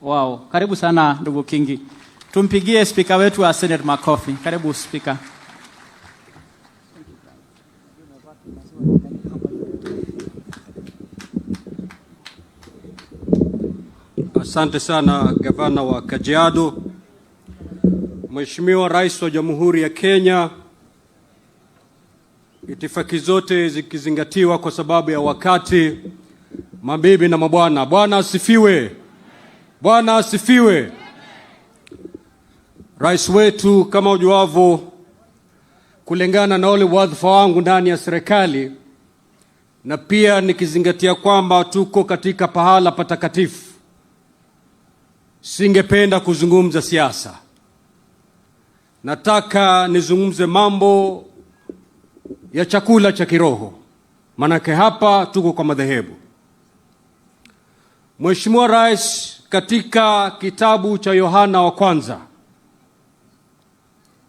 Wow, karibu sana ndugu Kingi. Tumpigie spika wetu wa Senate makofi. Karibu spika. Asante sana gavana wa Kajiado. Mheshimiwa Rais wa Jamhuri ya Kenya, itifaki zote zikizingatiwa kwa sababu ya wakati, mabibi na mabwana, Bwana asifiwe. Bwana asifiwe. Rais wetu, kama ujuavyo, kulingana na ule wadhifa wangu ndani ya serikali, na pia nikizingatia kwamba tuko katika pahala patakatifu, singependa kuzungumza siasa. Nataka nizungumze mambo ya chakula cha kiroho, manake hapa tuko kwa madhehebu. Mheshimiwa Rais, katika kitabu cha Yohana wa kwanza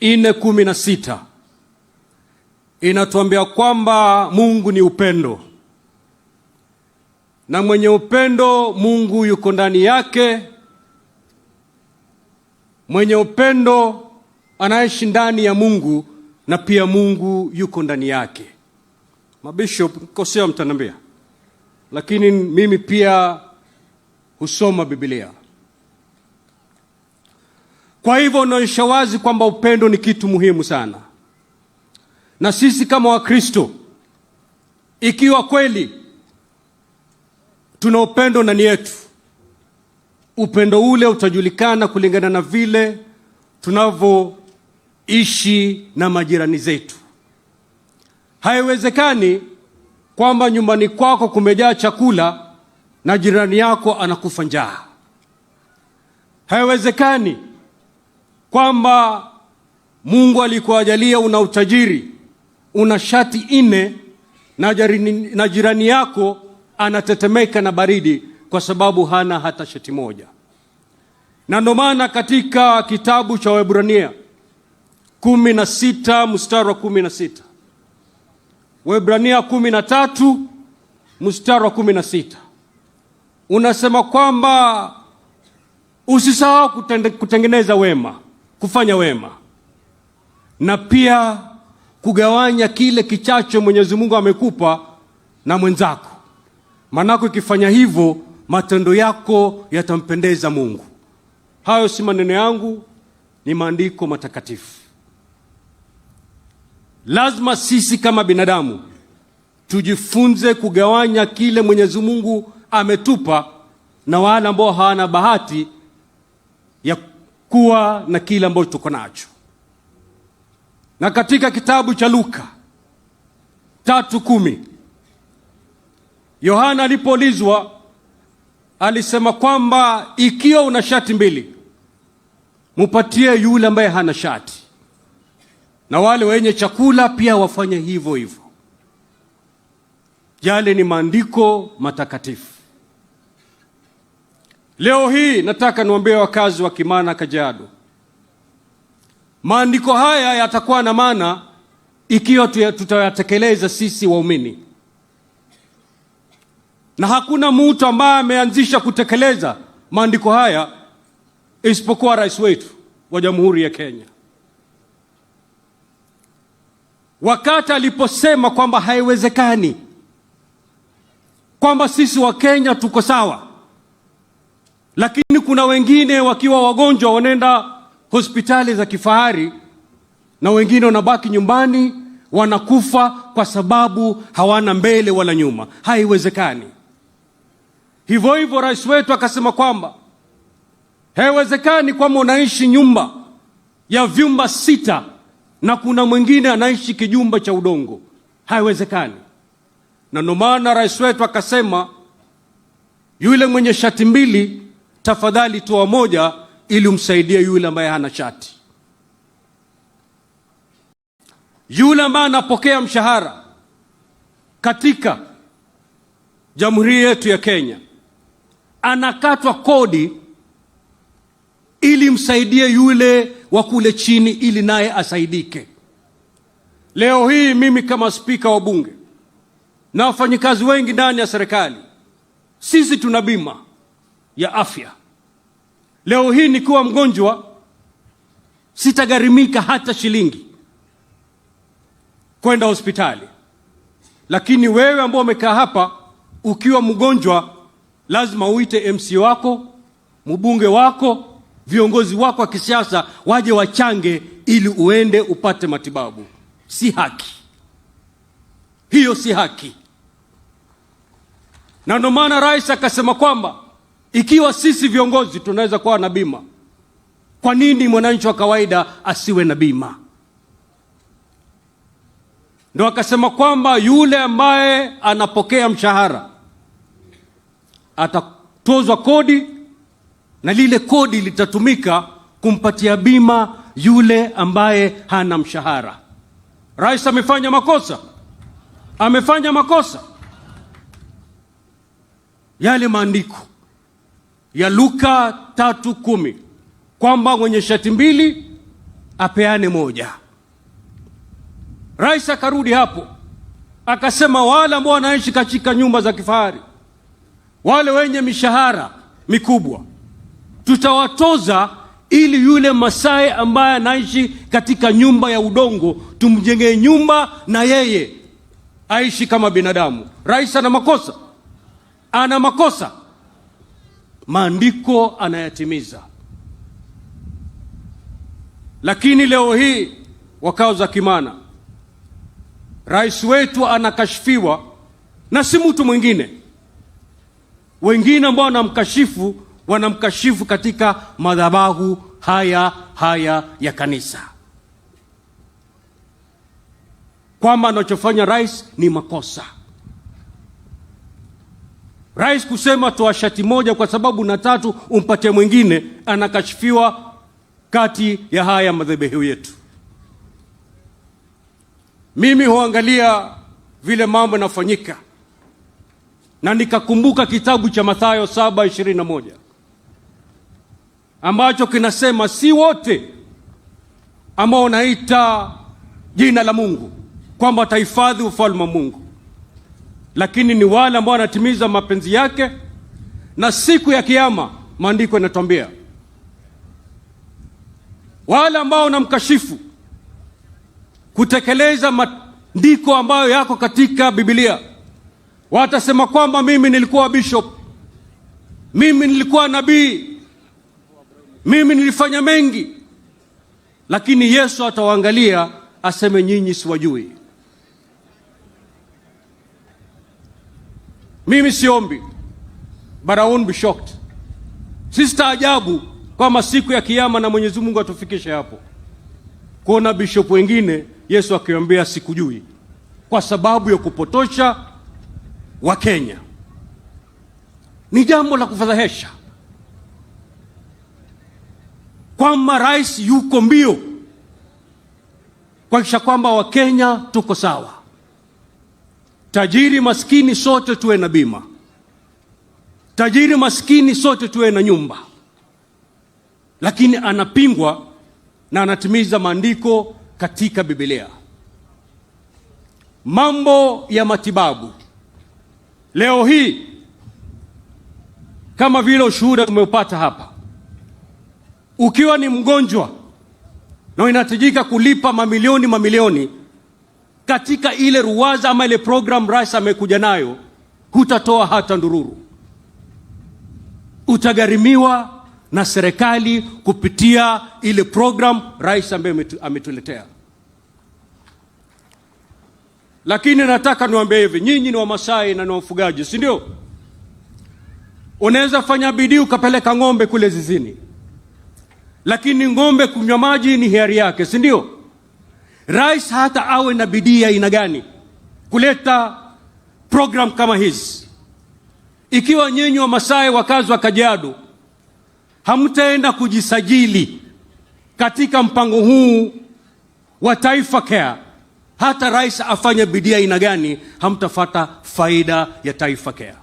4:16 inatuambia kwamba Mungu ni upendo, na mwenye upendo Mungu yuko ndani yake. Mwenye upendo anaishi ndani ya Mungu, na pia Mungu yuko ndani yake. Mabishop, kosea mtanambia, lakini mimi pia husoma Biblia. Kwa hivyo naonyesha wazi kwamba upendo ni kitu muhimu sana. Na sisi kama Wakristo, ikiwa kweli tuna upendo ndani yetu, upendo ule utajulikana kulingana na vile tunavyoishi na majirani zetu. Haiwezekani kwamba nyumbani kwako kumejaa chakula na jirani yako anakufa njaa. Haiwezekani kwamba Mungu alikuajalia una utajiri, una shati 4 na jirani yako anatetemeka na baridi kwa sababu hana hata shati moja. Na ndio maana katika kitabu cha Waebrania 16 mstari wa 16, Waebrania 13 mstari wa 16 unasema kwamba usisahau kutengeneza wema, kufanya wema, na pia kugawanya kile kichache Mwenyezi Mungu amekupa na mwenzako. Manako ikifanya hivyo, matendo yako yatampendeza Mungu. Hayo si maneno yangu, ni maandiko matakatifu. Lazima sisi kama binadamu tujifunze kugawanya kile Mwenyezi Mungu ametupa na wale ambao hawana bahati ya kuwa na kile ambacho tuko nacho. Na katika kitabu cha Luka 3:10, Yohana alipoulizwa alisema kwamba ikiwa una shati 2, mupatie yule ambaye hana shati, na wale wenye chakula pia wafanye hivyo hivyo. Yale ni maandiko matakatifu. Leo hii nataka niwaambie wakazi wa Kimana, Kajiado, maandiko haya yatakuwa na maana ikiwa tutayatekeleza sisi waumini. Na hakuna mtu ambaye ameanzisha kutekeleza maandiko haya isipokuwa rais wetu wa Jamhuri ya Kenya. Wakati aliposema kwamba haiwezekani kwamba sisi wa Kenya tuko sawa, lakini kuna wengine wakiwa wagonjwa wanaenda hospitali za kifahari na wengine wanabaki nyumbani wanakufa kwa sababu hawana mbele wala nyuma. Haiwezekani. Hivyo hivyo rais wetu akasema kwamba haiwezekani kwamba unaishi nyumba ya vyumba 6 na kuna mwingine anaishi kijumba cha udongo. Haiwezekani. Na ndio maana rais wetu akasema yule mwenye shati 2 tafadhali toa moja ili umsaidie yule ambaye hana shati. Yule ambaye anapokea mshahara katika Jamhuri yetu ya Kenya anakatwa kodi ili msaidie yule wa kule chini ili naye asaidike. Leo hii mimi kama spika wa bunge na wafanyikazi wengi ndani ya serikali, sisi tuna bima ya afya. Leo hii nikiwa mgonjwa sitagharimika hata shilingi kwenda hospitali. Lakini wewe ambao umekaa hapa ukiwa mgonjwa, lazima uite MC wako, mbunge wako, viongozi wako wa kisiasa waje wachange ili uende upate matibabu. Si haki. Hiyo si haki. Na ndio maana rais akasema kwamba ikiwa sisi viongozi tunaweza kuwa na bima, kwa nini mwananchi wa kawaida asiwe na bima? Ndio akasema kwamba yule ambaye anapokea mshahara atatozwa kodi, na lile kodi litatumika kumpatia bima yule ambaye hana mshahara. Rais amefanya makosa? Amefanya makosa? Yale maandiko ya Luka 3:10 kwamba mwenye shati mbili apeane moja. Rais akarudi hapo akasema wale ambao wanaishi katika nyumba za kifahari, wale wenye mishahara mikubwa, tutawatoza ili yule Masai ambaye anaishi katika nyumba ya udongo tumjengee nyumba na yeye aishi kama binadamu. Rais ana makosa? Ana makosa? Maandiko anayatimiza. Lakini leo hii wakao za Kimana, rais wetu anakashifiwa na si mtu mwingine. Wengine ambao wanamkashifu katika madhabahu haya ya kanisa, kwamba anachofanya rais ni makosa. Rais kusema toa shati moja kwa sababu na tatu umpatie mwingine, anakashifiwa kati ya haya madhabahu yetu. Mimi huangalia vile mambo yanafanyika na nikakumbuka kitabu cha Mathayo 7:21 ambacho kinasema si wote ambao wanaita jina la Mungu kwamba watahifadhi ufalme wa Mungu, lakini ni wale ambao wanatimiza mapenzi yake. Na siku ya kiyama maandiko yanatuambia wale ambao wanamkashifu kutekeleza maandiko ambayo yako katika Biblia, watasema kwamba mimi nilikuwa bishop, mimi nilikuwa nabii, mimi nilifanya mengi. Lakini Yesu atawaangalia aseme nyinyi siwajui. Mimi siombi, but I won't be shocked. Sistaajabu kama siku ya kiyama na Mwenyezi Mungu atufikishe hapo kuona bishop wengine Yesu akiwaambia sikujui, kwa sababu ya kupotosha wa Kenya. Ni jambo la kufadhaisha kwamba rais yuko mbio kuhakikisha kwamba Wakenya tuko sawa. Tajiri maskini sote tuwe na bima, tajiri maskini sote tuwe na nyumba. Lakini anapingwa na anatimiza maandiko katika Biblia. Mambo ya matibabu leo hii, kama vile ushuhuda tumeupata hapa, ukiwa ni mgonjwa na inahitajika kulipa mamilioni katika ile ruwaza ama ile program rais amekuja nayo, hutatoa hata ndururu. Utagharimiwa na serikali kupitia ile program rais ambaye ametuletea. Lakini nataka niwaambie hivi, nyinyi ni Wamasai na ni wafugaji, si ndio? Unaweza fanya bidii ukapeleka ng'ombe kule zizini, lakini ng'ombe kunywa maji ni hiari yake, si ndio? Rais hata awe na bidii ya aina gani kuleta program kama hizi, ikiwa nyinyi Wamasai wakazi wa Kajiado hamtaenda kujisajili katika mpango huu wa Taifa Care, hata rais afanye bidii aina gani, hamtafata faida ya Taifa Care.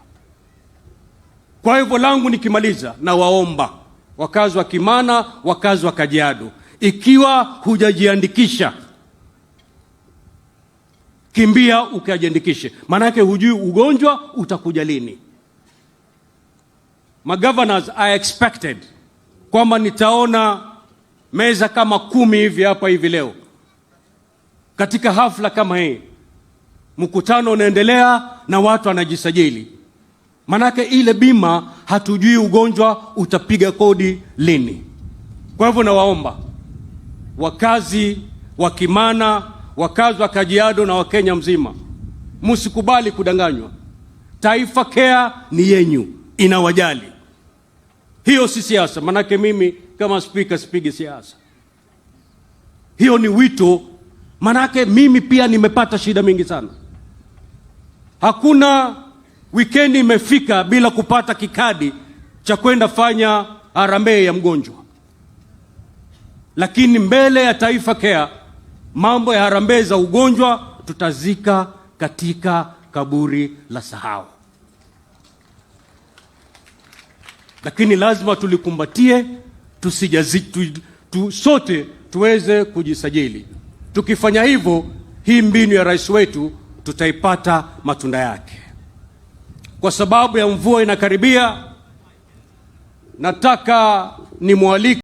Kwa hivyo langu nikimaliza, na waomba wakazi wa Kimana, wakazi wa Kajiado, ikiwa hujajiandikisha, kimbia ukajiandikishe, maana yake hujui ugonjwa utakuja lini. Magovernors are expected kwamba nitaona meza kama 10 hivi hapa hivi leo katika hafla kama hii. Mkutano unaendelea na watu wanajisajili. Manake ile bima hatujui ugonjwa utapiga kodi lini. Kwa hivyo nawaomba wakazi wa Kimana, wakazi wa Kajiado na Wakenya mzima, msikubali kudanganywa. Taifa Care ni yenyu, inawajali. Hiyo si siasa, manake mimi kama speaker sipigi siasa. Hiyo ni wito, manake mimi pia nimepata shida mingi sana. Hakuna weekend imefika bila kupata kikadi cha kwenda fanya harambee ya mgonjwa. Lakini mbele ya Taifa Care, mambo ya harambee za ugonjwa tutazika katika kaburi la sahau. Lakini lazima tulikumbatie, sote tuweze kujisajili. Tukifanya hivyo, hii mbinu ya rais wetu tutaipata matunda yake. Kwa sababu ya mvua inakaribia, nataka nimwalike